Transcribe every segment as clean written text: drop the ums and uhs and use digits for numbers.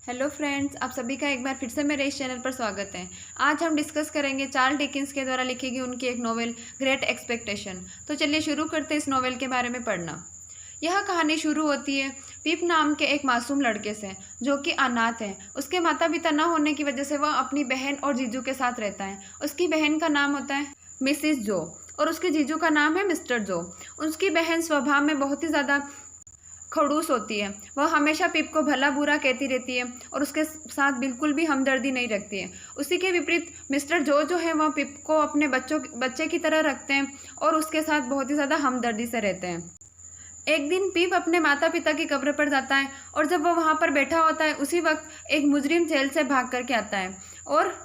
Hello friends, आप सभी का एक बार फिर से मेरे इस चैनल पर स्वागत है। आज हम डिस्कस करेंगे चार्ल्स डिकेंस के द्वारा लिखी गई उनकी एक नोवेल ग्रेट एक्सपेक्टेशन। तो चलिए शुरू करते हैं इस नोवेल के बारे में पढ़ना। यह कहानी शुरू होती है पिप नाम के एक मासूम लड़के से, जो कि अनाथ है। उसके माता पिता न होने की वजह से वह अपनी बहन और जीजू के साथ रहता है। उसकी बहन का नाम होता है मिसिस जो और उसके जीजू का नाम है मिस्टर जो। उसकी बहन स्वभाव में बहुत ही ज़्यादा खड़ूस होती है। वह हमेशा पिप को भला बुरा कहती रहती है और उसके साथ बिल्कुल भी हमदर्दी नहीं रखती है। उसी के विपरीत मिस्टर जो है वह पिप को अपने बच्चे की तरह रखते हैं और उसके साथ बहुत ही ज़्यादा हमदर्दी से रहते हैं। एक दिन पिप अपने माता पिता की कब्र पर जाता है और जब वह वहाँ पर बैठा होता है उसी वक्त एक मुजरिम जेल से भाग करके आता है और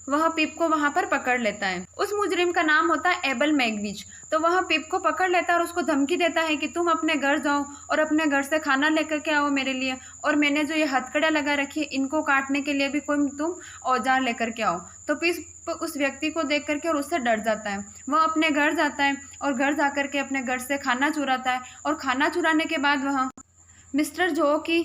वह पिप को वहाँ पर पकड़ लेता है। उस मुजरिम का नाम होता है एबल मैगविच। तो वह पिप को पकड़ लेता है और उसको धमकी देता है कि तुम अपने घर जाओ और अपने घर से खाना लेकर के आओ मेरे लिए, और मैंने जो ये हथकड़ियाँ लगा रखी है इनको काटने के लिए भी कोई तुम औजार लेकर के आओ। तो पिप उस व्यक्ति को देख करके और उससे डर जाता है। वह अपने घर जाता है और घर जा करके अपने घर से खाना चुराता है और खाना चुराने के बाद वह मिस्टर जो की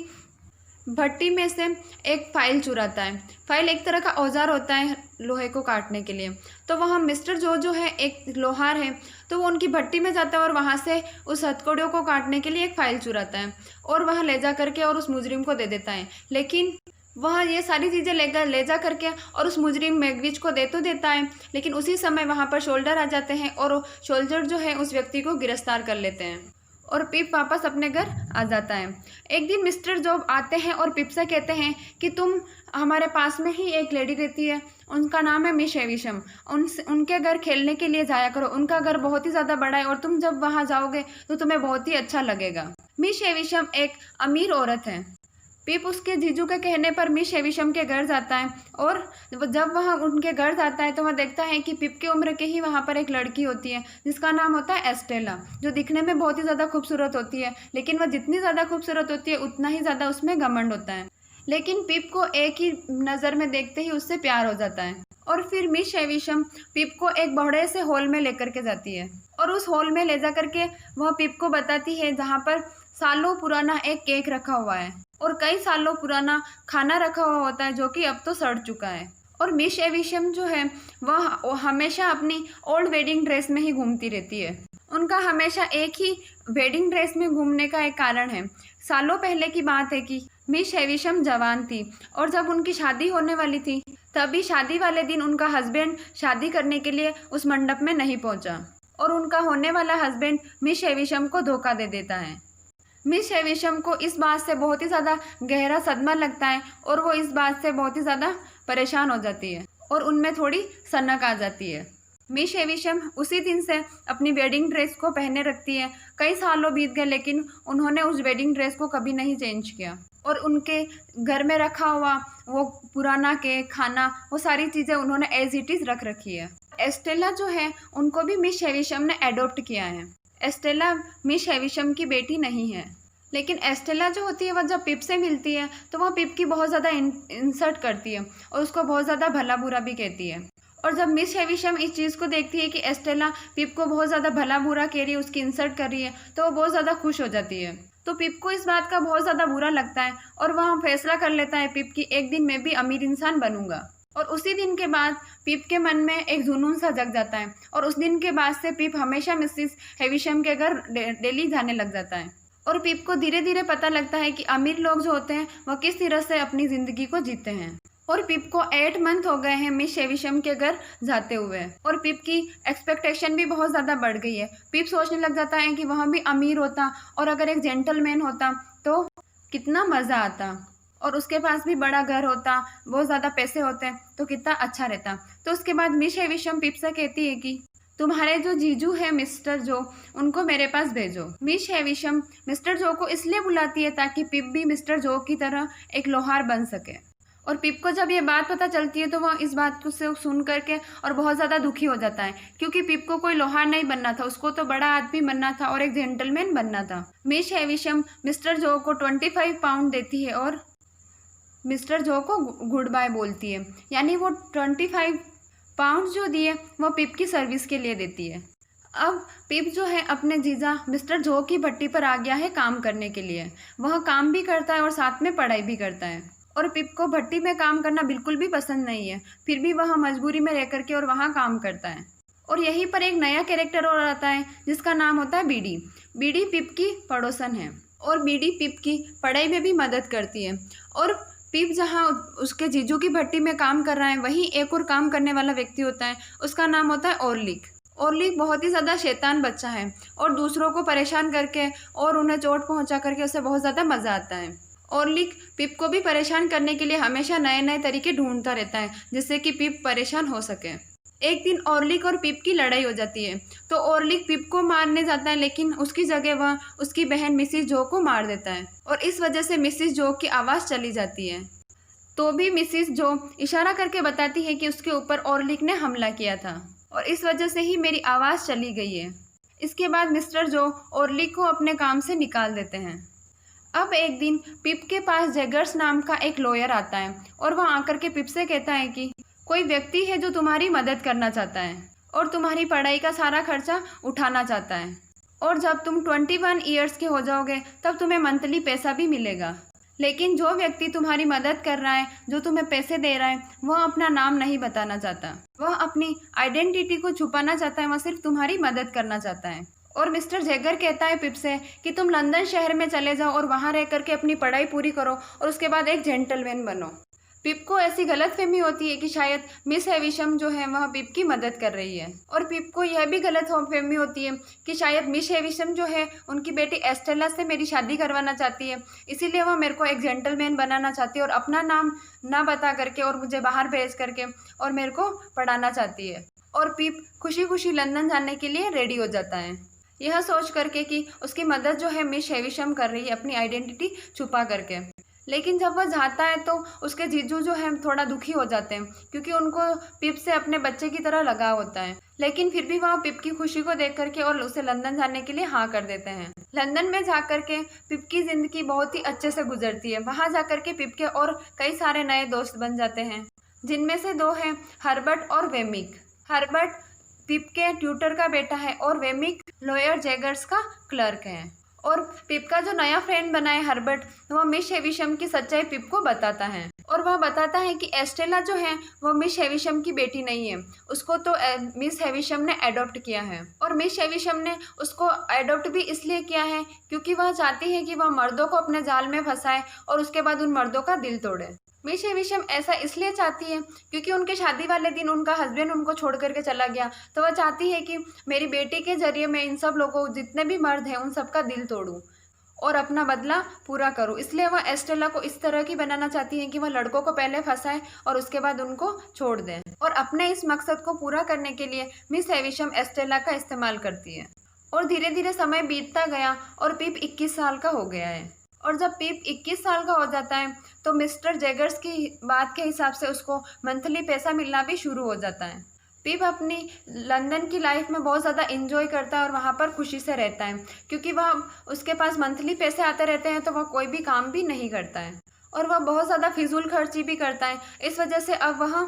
भट्टी में से एक फाइल चुराता है। फाइल एक तरह का औजार होता है लोहे को काटने के लिए। तो वह मिस्टर जो है एक लोहार है, तो वो उनकी भट्टी में जाता है और वहाँ से उस हथकड़ियों को काटने के लिए एक फाइल चुराता है और वह ले जा करके और उस मुजरिम को दे देता है। लेकिन वह ये सारी चीज़ें ले जा करके और उस मुजरिम मैगविच को दे तो देता है, लेकिन उसी समय वहाँ पर शोल्डर आ जाते हैं और शोल्डर जो है उस व्यक्ति को गिरफ्तार कर लेते हैं और पिप वापस अपने घर आ जाता है। एक दिन मिस्टर जॉब आते हैं और पिप से कहते हैं कि तुम हमारे पास में ही एक लेडी रहती है, उनका नाम है मिस एविशम, उनके घर खेलने के लिए जाया करो। उनका घर बहुत ही ज़्यादा बड़ा है और तुम जब वहाँ जाओगे तो तुम्हें बहुत ही अच्छा लगेगा। मिस एविशम एक अमीर औरत है। पिप उसके जीजू के कहने पर मिस एविशम के घर जाता है और जब वह उनके घर जाता है तो वह देखता है कि पिप की उम्र के ही वहाँ पर एक लड़की होती है जिसका नाम होता है एस्टेला, जो दिखने में बहुत ही ज़्यादा खूबसूरत होती है। लेकिन वह जितनी ज़्यादा खूबसूरत होती है उतना ही ज़्यादा उसमें घमंड होता है। लेकिन पिप को एक ही नज़र में देखते ही उससे प्यार हो जाता है और फिर मिस एविशम पिप को एक बड़े से हॉल में लेकर के जाती है और उस हॉल में ले जा करके वह पिप को बताती है जहाँ पर सालों पुराना एक केक रखा हुआ है और कई सालों पुराना खाना रखा हुआ होता है जो कि अब तो सड़ चुका है। और मिस एविशम जो है वह हमेशा अपनी ओल्ड वेडिंग ड्रेस में ही घूमती रहती है। उनका हमेशा एक ही वेडिंग ड्रेस में घूमने का एक कारण है। सालों पहले की बात है कि मिस एविशम जवान थी और जब उनकी शादी होने वाली थी तभी शादी वाले दिन उनका हस्बैंड शादी करने के लिए उस मंडप में नहीं पहुंचा और उनका होने वाला हस्बैंड मिस एविशम को धोखा दे देता है। मिस एविशम को इस बात से बहुत ही ज़्यादा गहरा सदमा लगता है और वो इस बात से बहुत ही ज़्यादा परेशान हो जाती है और उनमें थोड़ी सनक आ जाती है। मिस एविशम उसी दिन से अपनी वेडिंग ड्रेस को पहने रखती है। कई सालों बीत गए लेकिन उन्होंने उस वेडिंग ड्रेस को कभी नहीं चेंज किया और उनके घर में रखा हुआ वो पुराना केक, खाना, वो सारी चीज़ें उन्होंने एज इट इज़ रख रखी है। एस्टेला जो है उनको भी मिस एविशम ने एडॉप्ट किया है। एस्टेला मिस एविशम की बेटी नहीं है, लेकिन एस्टेला जो होती है वह जब पिप से मिलती है तो वह पिप की बहुत ज़्यादा इंसल्ट करती है और उसको बहुत ज़्यादा भला बुरा भी कहती है। और जब मिस एविशम इस चीज़ को देखती है कि एस्टेला पिप को बहुत ज़्यादा भला बुरा कह रही है, उसकी इंसल्ट कर रही है, तो वो बहुत ज़्यादा खुश हो जाती है। तो पिप को इस बात का बहुत ज़्यादा बुरा लगता है और वह फैसला कर लेता है पिप की एक दिन मैं भी अमीर इंसान बनूंगा। और उसी दिन के बाद पिप के मन में एक जुनून सा जग जाता है और उस दिन के बाद से पिप हमेशा मिसिस एविशम के घर डेली जाने लग जाता है। और पिप को धीरे धीरे पता लगता है कि अमीर लोग जो होते हैं वह किस तरह से अपनी ज़िंदगी को जीते हैं। और पिप को 8 मंथ हो गए हैं मिस एविशम के घर जाते हुए और पिप की एक्सपेक्टेशन भी बहुत ज़्यादा बढ़ गई है। पिप सोचने लग जाता है कि वह भी अमीर होता और अगर एक जेंटलमैन होता तो कितना मज़ा आता और उसके पास भी बड़ा घर होता, बहुत ज़्यादा पैसे होते तो कितना अच्छा रहता। तो उसके बाद मिस एविशम पिप से कहती है कि तुम्हारे जो जीजू है मिस्टर जो, उनको मेरे पास भेजो। मिस एविशम मिस्टर जो को इसलिए बुलाती है ताकि पिप भी मिस्टर जो की तरह एक लोहार बन सके। और पिप को जब ये बात पता चलती है तो वह इस बात को से सुन करके और बहुत ज़्यादा दुखी हो जाता है क्योंकि पिप को कोई लोहार नहीं बनना था, उसको तो बड़ा आदमी बनना था और एक जेंटलमैन बनना था। मिस एविशम मिस्टर जो को 25 पाउंड देती है और मिस्टर जो को गुड बाय बोलती है, यानी वो 25 पाउंड जो दिए वो पिप की सर्विस के लिए देती है। अब पिप जो है अपने जीजा मिस्टर जो की भट्टी पर आ गया है काम करने के लिए। वह काम भी करता है और साथ में पढ़ाई भी करता है और पिप को भट्टी में काम करना बिल्कुल भी पसंद नहीं है, फिर भी वह मजबूरी में रह करके और वहाँ काम करता है। और यहीं पर एक नया कैरेक्टर और आता है जिसका नाम होता है बीडी। बीडी पिप की पड़ोसन है और बीडी पिप की पढ़ाई में भी मदद करती है। और पिप जहाँ उसके जीजू की भट्टी में काम कर रहा है, वहीं एक और काम करने वाला व्यक्ति होता है, उसका नाम होता है ओरलिक। ओरलिक बहुत ही ज़्यादा शैतान बच्चा है और दूसरों को परेशान करके और उन्हें चोट पहुंचा करके उसे बहुत ज़्यादा मज़ा आता है। ओरलिक पिप को भी परेशान करने के लिए हमेशा नए नए तरीके ढूंढता रहता है जिससे कि पिप परेशान हो सके। एक दिन ओरलिक और पिप की लड़ाई हो जाती है, तो ओरलिक पिप को मारने जाता है, लेकिन उसकी जगह वह उसकी बहन मिसिस जो को मार देता है और इस वजह से मिसिस जो की आवाज़ चली जाती है। तो भी मिसिस जो इशारा करके बताती है कि उसके ऊपर ओरलिक ने हमला किया था और इस वजह से ही मेरी आवाज़ चली गई है। इसके बाद मिस्टर जो ओरलिक को अपने काम से निकाल देते हैं। अब एक दिन पिप के पास जैगर्स नाम का एक लॉयर आता है और वह आकर के पिप से कहता है कि कोई व्यक्ति है जो तुम्हारी मदद करना चाहता है और तुम्हारी पढ़ाई का सारा खर्चा उठाना चाहता है, और जब तुम 21 ईयर्स के हो जाओगे तब तुम्हें मंथली पैसा भी मिलेगा। लेकिन जो व्यक्ति तुम्हारी मदद कर रहा है, जो तुम्हें पैसे दे रहा है, वह अपना नाम नहीं बताना चाहता, वह अपनी आइडेंटिटी को छुपाना चाहता है, वह सिर्फ तुम्हारी मदद करना चाहता है। और मिस्टर जैगर कहता है पिप से कि तुम लंदन शहर में चले जाओ और वहाँ रह करके अपनी पढ़ाई पूरी करो और उसके बाद एक जेंटलमैन बनो। पिप को ऐसी गलतफहमी होती है कि शायद मिस हेविशम जो है वह पिप की मदद कर रही है, और पिप को यह भी गलतफहमी होती है कि शायद मिस हेविशम जो है उनकी बेटी एस्टेला से मेरी शादी करवाना चाहती है, इसीलिए वह मेरे को एक जेंटलमैन बनाना चाहती है और अपना नाम ना बता करके और मुझे बाहर भेज करके और मेरे को पढ़ाना चाहती है। और पिप खुशी खुशी लंदन जाने के लिए रेडी हो जाता है, यह सोच करके कि उसकी मदद जो है मिस हेविशम कर रही है अपनी आइडेंटिटी छुपा करके। लेकिन जब वह जाता है तो उसके जीजू जो है थोड़ा दुखी हो जाते हैं क्योंकि उनको पिप से अपने बच्चे की तरह लगाव होता है, लेकिन फिर भी वह पिप की खुशी को देख करके और उसे लंदन जाने के लिए हाँ कर देते हैं। लंदन में जा करके पिप की ज़िंदगी बहुत ही अच्छे से गुजरती है। वहाँ जा करके पिप के और कई सारे नए दोस्त बन जाते हैं, जिनमें से दो हैं हर्बर्ट और वेमिक। हर्बर्ट पिप के ट्यूटर का बेटा है और वेमिक लॉयर जैगर्स का क्लर्क है। और पिप का जो नया फ्रेंड बना है हर्बर्ट, वह मिस हेविशम की सच्चाई पिप को बताता है और वह बताता है कि एस्टेला जो है वह मिस हेविशम की बेटी नहीं है, उसको तो मिस हेविशम ने एडॉप्ट किया है। और मिस हेविशम ने उसको एडॉप्ट भी इसलिए किया है क्योंकि वह चाहती है कि वह मर्दों को अपने जाल में फंसाए और उसके बाद उन मर्दों का दिल तोड़े। मिस हेविशम ऐसा इसलिए चाहती है क्योंकि उनके शादी वाले दिन उनका हस्बैंड उनको छोड़ करके चला गया, तो वह चाहती है कि मेरी बेटी के जरिए मैं इन सब लोगों, जितने भी मर्द हैं, उन सबका दिल तोड़ूं और अपना बदला पूरा करूं। इसलिए वह एस्टेला को इस तरह की बनाना चाहती है कि वह लड़कों को पहले फंसाए और उसके बाद उनको छोड़ दें। और अपने इस मकसद को पूरा करने के लिए मिस हेविशम एस्टेला का इस्तेमाल करती है। और धीरे धीरे समय बीतता गया और पिप 21 साल का हो गया है। और जब पिप 21 साल का हो जाता है तो मिस्टर जैगर्स की बात के हिसाब से उसको मंथली पैसा मिलना भी शुरू हो जाता है। पिप अपनी लंदन की लाइफ में बहुत ज़्यादा एंजॉय करता है और वहाँ पर खुशी से रहता है क्योंकि वह उसके पास मंथली पैसे आते रहते हैं, तो वह कोई भी काम भी नहीं करता है और वह बहुत ज़्यादा फिजूल खर्ची भी करता है। इस वजह से अब वह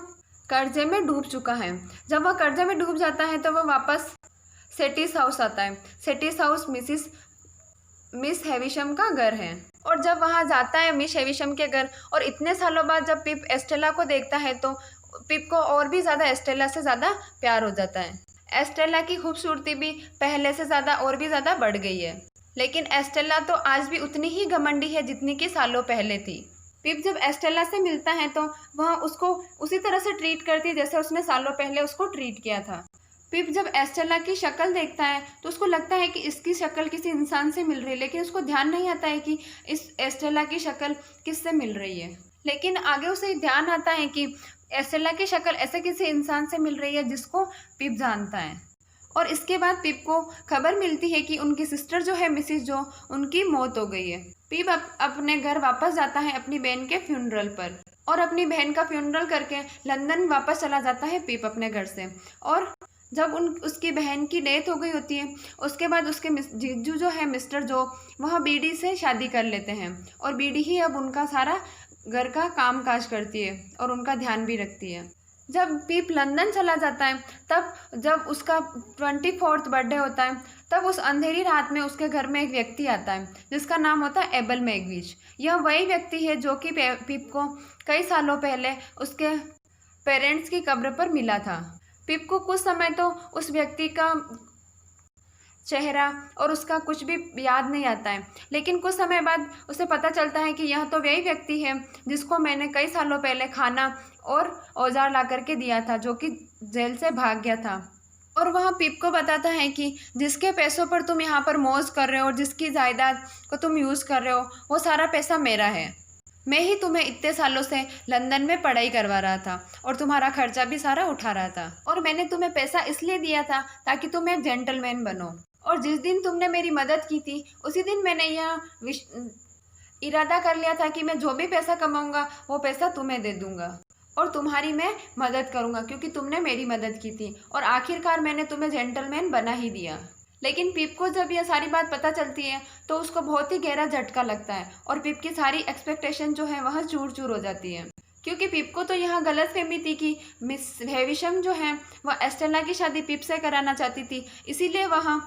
कर्जे में डूब चुका है। जब वह कर्जे में डूब जाता है तो वह वापस सेटिस हाउस आता है। सेटिस हाउस मिस हेविशम का घर है। और जब वहाँ जाता है मिस हेविशम के घर, और इतने सालों बाद जब पिप एस्टेला को देखता है तो पिप को और भी ज़्यादा एस्टेला से ज़्यादा प्यार हो जाता है। एस्टेला की खूबसूरती भी पहले से ज़्यादा और भी ज़्यादा बढ़ गई है, लेकिन एस्टेला तो आज भी उतनी ही घमंडी है जितनी कि सालों पहले थी। पिप जब एस्टेला से मिलता है तो वह उसको उसी तरह से ट्रीट करती है जैसे उसने सालों पहले उसको ट्रीट किया था। पिप जब एस्टेला की शक्ल देखता है तो उसको लगता है कि इसकी शक्ल किसी इंसान से मिल रही है, लेकिन उसको ध्यान नहीं आता है कि इस एस्टेला की शक्ल किससे मिल रही है। लेकिन आगे उसे ध्यान आता है कि एस्टेला की शक्ल ऐसे किसी इंसान से मिल रही है जिसको पिप जानता है। और इसके बाद पिप को खबर मिलती है कि उनकी सिस्टर जो है मिसिस जो, उनकी मौत हो गई है। पिप अपने घर वापस जाता है अपनी बहन के फ्यूनरल पर, और अपनी बहन का फ्यूनरल करके लंदन वापस चला जाता है पिप अपने घर से। और जब उसकी बहन की डेथ हो गई होती है, उसके बाद उसके जीजू जो है मिस्टर जो, वह बीडी से शादी कर लेते हैं और बीडी ही अब उनका सारा घर का काम काज करती है और उनका ध्यान भी रखती है। जब पीप लंदन चला जाता है, तब जब उसका 24th बर्थडे होता है, तब उस अंधेरी रात में उसके घर में एक व्यक्ति आता है जिसका नाम होता है एबल मैगविच। यह वही व्यक्ति है जो कि पीप को कई सालों पहले उसके पेरेंट्स की कब्र पर मिला था। पीप को कुछ समय तो उस व्यक्ति का चेहरा और उसका कुछ भी याद नहीं आता है, लेकिन कुछ समय बाद उसे पता चलता है कि यह तो वही व्यक्ति है जिसको मैंने कई सालों पहले खाना और औजार ला करके दिया था, जो कि जेल से भाग गया था। और वह पीप को बताता है कि जिसके पैसों पर तुम यहाँ पर मौज कर रहे हो और जिसकी जायदाद को तुम यूज़ कर रहे हो, वो सारा पैसा मेरा है। मैं ही तुम्हें इतने सालों से लंदन में पढ़ाई करवा रहा था और तुम्हारा खर्चा भी सारा उठा रहा था, और मैंने तुम्हें पैसा इसलिए दिया था ताकि तुम एक जेंटलमैन बनो। और जिस दिन तुमने मेरी मदद की थी, उसी दिन मैंने यह इरादा कर लिया था कि मैं जो भी पैसा कमाऊंगा वो पैसा तुम्हें दे दूंगा और तुम्हारी मैं मदद करूंगा, क्योंकि तुमने मेरी मदद की थी और आखिरकार मैंने तुम्हें जेंटलमैन बना ही दिया। लेकिन पीप को जब यह सारी बात पता चलती है तो उसको बहुत ही गहरा झटका लगता है और पीप की सारी एक्सपेक्टेशन जो है वह चूर चूर हो जाती है, क्योंकि पीप को तो यह गलतफहमी थी कि मिस हेविशम जो है वह एस्टेला की शादी पीप से कराना चाहती थी, इसीलिए वह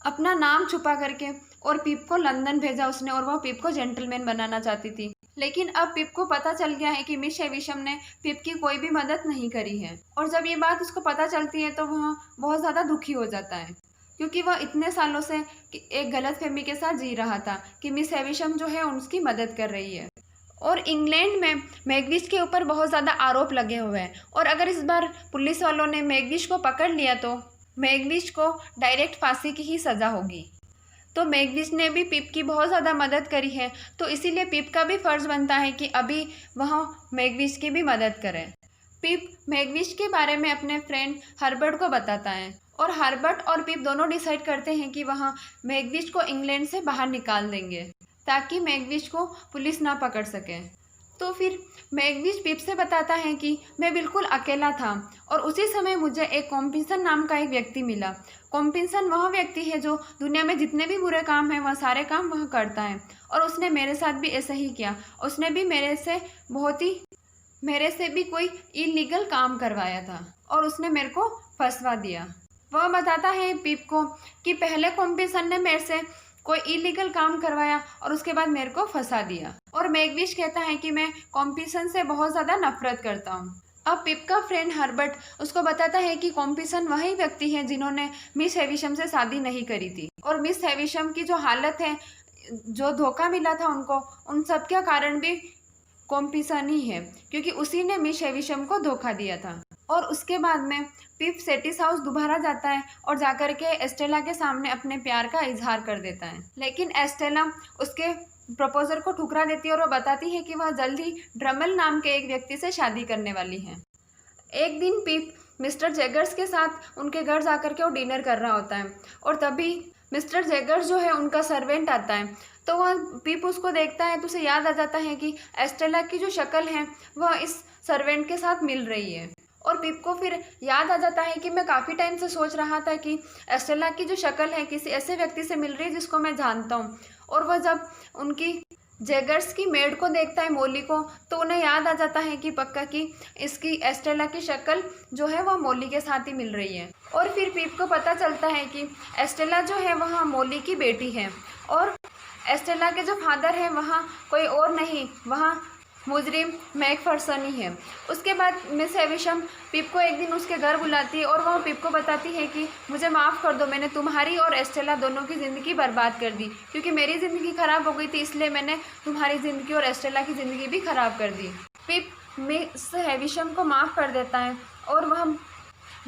अपना नाम छुपा करके और पीप को लंदन भेजा उसने, और वह पीप को जेंटलमैन बनाना चाहती थी। लेकिन अब पीप को पता चल गया है कि मिस हेविशम ने पीप की कोई भी मदद नहीं करी है, और जब ये बात उसको पता चलती है तो वह बहुत ज़्यादा दुखी हो जाता है, क्योंकि वह इतने सालों से एक गलतफहमी के साथ जी रहा था कि मिस हेविशम जो है उसकी मदद कर रही है। और इंग्लैंड में मैगविच के ऊपर बहुत ज़्यादा आरोप लगे हुए हैं, और अगर इस बार पुलिस वालों ने मैगविच को पकड़ लिया तो मैगविच को डायरेक्ट फांसी की ही सज़ा होगी। तो मैगविच ने भी पीप की बहुत ज़्यादा मदद करी है, तो इसीलिए पीप का भी फ़र्ज़ बनता है कि अभी वह मैगविच की भी मदद करें। पीप मैगविच के बारे में अपने फ्रेंड हर्बर्ट को बताता है, और हर्बर्ट और पीप दोनों डिसाइड करते हैं कि वह मैगविच को इंग्लैंड से बाहर निकाल देंगे ताकि मैगविच को पुलिस ना पकड़ सके। तो फिर मैगविच पीप से बताता है कि मैं बिल्कुल अकेला था, और उसी समय मुझे एक कॉम्पिंसन नाम का एक व्यक्ति मिला। कॉम्पिंसन वह व्यक्ति है जो दुनिया में जितने भी बुरे काम हैं वह सारे काम वह करता है, और उसने मेरे साथ भी ऐसा ही किया। उसने भी मेरे से भी कोई इलीगल काम करवाया था और उसने मेरे को फंसवा दिया। वह बताता है पीप को कि पहले कॉम्पिंसन ने मेरे से कोई इलीगल काम करवाया और उसके बाद मेरे को फंसा दिया। और मैगविच कहता है कि मैं कॉम्पिंसन से बहुत ज़्यादा नफरत करता हूँ। अब पिप का फ्रेंड हर्बर्ट उसको बताता है कि कॉम्पिंसन वही व्यक्ति हैं जिन्होंने मिस हेविशम से शादी नहीं करी थी, और मिस हेविशम की जो हालत है, जो धोखा मिला था उनको, उन सब का कारण भी कॉम्पिंसन ही है, क्योंकि उसी ने मिस हेविशम को धोखा दिया था। और उसके बाद में पिप सेटिस हाउस दोबारा जाता है और जाकर के एस्टेला के सामने अपने प्यार का इजहार कर देता है, लेकिन एस्टेला उसके प्रपोजल को ठुकरा देती है और वो बताती है कि वह जल्द ही ड्रमल नाम के एक व्यक्ति से शादी करने वाली है। एक दिन पिप मिस्टर जैगर्स के साथ उनके घर जाकर के वो डिनर कर रहा होता है, और तभी मिस्टर जैगर्स जो है उनका सर्वेंट आता है। तो वह पिप उसको देखता है तो उसे याद आ जाता है कि एस्टेला की जो शक्ल है वह इस सर्वेंट के साथ मिल रही है। और पिप को फिर याद आ जाता है कि मैं काफ़ी टाइम से सोच रहा था कि एस्टेला की जो शक्ल है किसी ऐसे व्यक्ति से मिल रही है जिसको मैं जानता हूँ। और वह जब उनकी जैगर्स की मेड को देखता है, मोली को, तो उन्हें याद आ जाता है कि पक्का कि इसकी एस्टेला की शक्ल जो है वह मोली के साथ ही मिल रही है। और फिर पिप को पता चलता है कि एस्टेला जो है वह मोली की बेटी है, और एस्टेला के जो फादर हैं वहाँ कोई और नहीं, वहाँ मुजरिम मैकफर्सन ही है। उसके बाद मिस हेविशम पिप को एक दिन उसके घर बुलाती है और वह पिप को बताती है कि मुझे माफ़ कर दो, मैंने तुम्हारी और एस्टेला दोनों की ज़िंदगी बर्बाद कर दी, क्योंकि मेरी ज़िंदगी ख़राब हो गई थी, इसलिए मैंने तुम्हारी ज़िंदगी और एस्टेला की ज़िंदगी भी ख़राब कर दी। पिप मिस हेविशम को माफ़ कर देता है और वह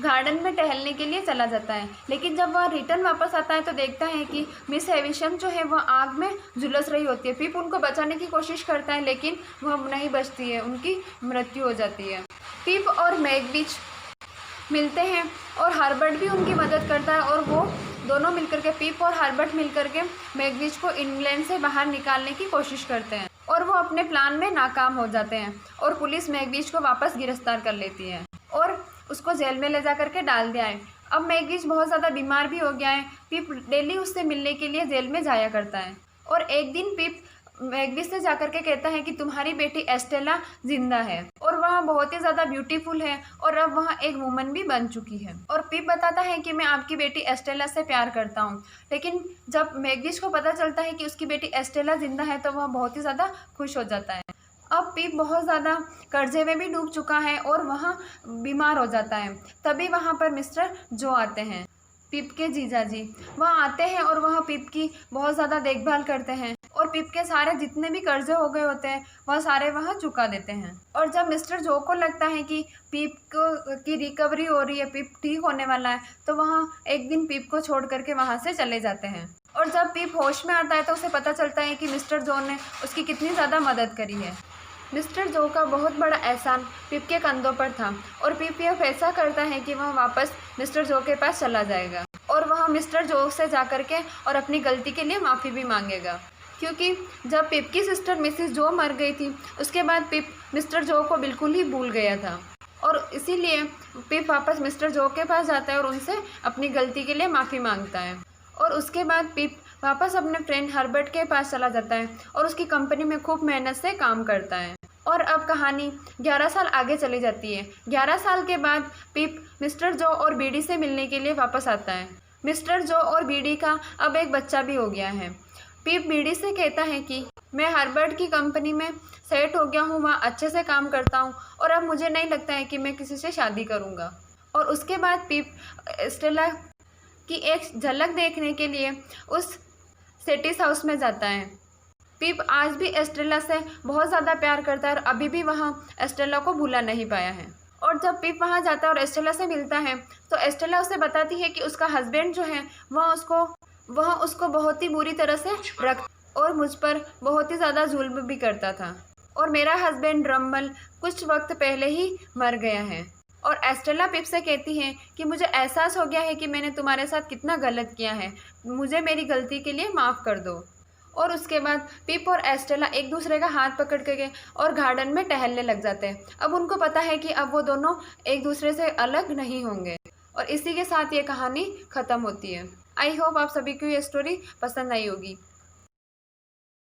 गार्डन में टहलने के लिए चला जाता है, लेकिन जब वह रिटर्न वापस आता है तो देखता है कि मिस हेविशम जो है वह आग में झुलस रही होती है। पिप उनको बचाने की कोशिश करता है, लेकिन वह नहीं बचती है, उनकी मृत्यु हो जाती है। पिप और मैगविच मिलते हैं और हर्बर्ट भी उनकी मदद करता है, और वो दोनों मिलकर के, पिप और हर्बर्ट मिलकर के मैगविच को इंग्लैंड से बाहर निकालने की कोशिश करते हैं, और वो अपने प्लान में नाकाम हो जाते हैं, और पुलिस मैगविच को वापस गिरफ्तार कर लेती है और उसको जेल में ले जा करके डाल दिया है। अब मैगविच बहुत ज़्यादा बीमार भी हो गया है। पिप डेली उससे मिलने के लिए जेल में जाया करता है, और एक दिन पिप मैगविस से जाकर के कहता है कि तुम्हारी बेटी एस्टेला जिंदा है और वह बहुत ही ज़्यादा ब्यूटीफुल है और अब वह एक वुमन भी बन चुकी है। और पिप बताता है कि मैं आपकी बेटी एस्टेला से प्यार करता हूँ। लेकिन जब मैगविस को पता चलता है कि उसकी बेटी एस्टेला जिंदा है तो वह बहुत ही ज़्यादा खुश हो जाता है। अब पिप बहुत ज़्यादा कर्जे में भी डूब चुका है और वहाँ बीमार हो जाता है। तभी वहाँ पर मिस्टर जो आते हैं, पिप के जीजा जी। वह आते हैं और वह पिप की बहुत ज़्यादा देखभाल करते हैं और पिप के सारे जितने भी कर्जे हो गए होते हैं वह सारे वह चुका देते हैं। और जब मिस्टर जो को लगता है कि पिप की रिकवरी हो रही है, पिप ठीक होने वाला है, तो वह एक दिन पिप को छोड़ करके वहाँ से चले जाते हैं। और जब पिप होश में आता है तो उसे पता चलता है कि मिस्टर जो ने उसकी कितनी ज़्यादा मदद करी है। मिस्टर जो का बहुत बड़ा एहसान पिप के कंधों पर था और पिप यह फैसला करता है कि वह वापस मिस्टर जो के पास चला जाएगा और वह मिस्टर जो से जाकर के और अपनी गलती के लिए माफ़ी भी मांगेगा। क्योंकि जब पिप की सिस्टर मिसिस जो मर गई थी उसके बाद पिप मिस्टर जो को बिल्कुल ही भूल गया था और इसीलिए पिप वापस मिस्टर जो के पास जाता है और उनसे अपनी गलती के लिए माफ़ी मांगता है। और उसके बाद पिप वापस अपने फ्रेंड हर्बर्ट के पास चला जाता है और उसकी कंपनी में खूब मेहनत से काम करता है। और अब कहानी 11 साल आगे चली जाती है। 11 साल के बाद पिप मिस्टर जो और बीडी से मिलने के लिए वापस आता है। मिस्टर जो और बीडी का अब एक बच्चा भी हो गया है। पिप बीडी से कहता है कि मैं हर्बर्ट की कंपनी में सेट हो गया हूँ, वहाँ अच्छे से काम करता हूँ और अब मुझे नहीं लगता है कि मैं किसी से शादी करूँगा। और उसके बाद पिप स्टेला की एक झलक देखने के लिए उस सेटिस हाउस में जाता है। पिप आज भी एस्टेला से बहुत ज़्यादा प्यार करता है और अभी भी वहाँ एस्टेला को भूला नहीं पाया है। और जब पिप वहाँ जाता है और एस्टेला से मिलता है तो एस्टेला उसे बताती है कि उसका हस्बैंड जो है वह उसको बहुत ही बुरी तरह से रख और मुझ पर बहुत ही ज़्यादा जुल्म भी करता था और मेरा हस्बैंड रम्बल कुछ वक्त पहले ही मर गया है। और एस्टेला पिप से कहती है कि मुझे एहसास हो गया है कि मैंने तुम्हारे साथ कितना गलत किया है, मुझे मेरी गलती के लिए माफ़ कर दो। और उसके बाद पिप और एस्टेला एक दूसरे का हाथ पकड़ के और गार्डन में टहलने लग जाते हैं। अब उनको पता है कि अब वो दोनों एक दूसरे से अलग नहीं होंगे और इसी के साथ ये कहानी ख़त्म होती है। आई होप आप सभी को ये स्टोरी पसंद आई होगी।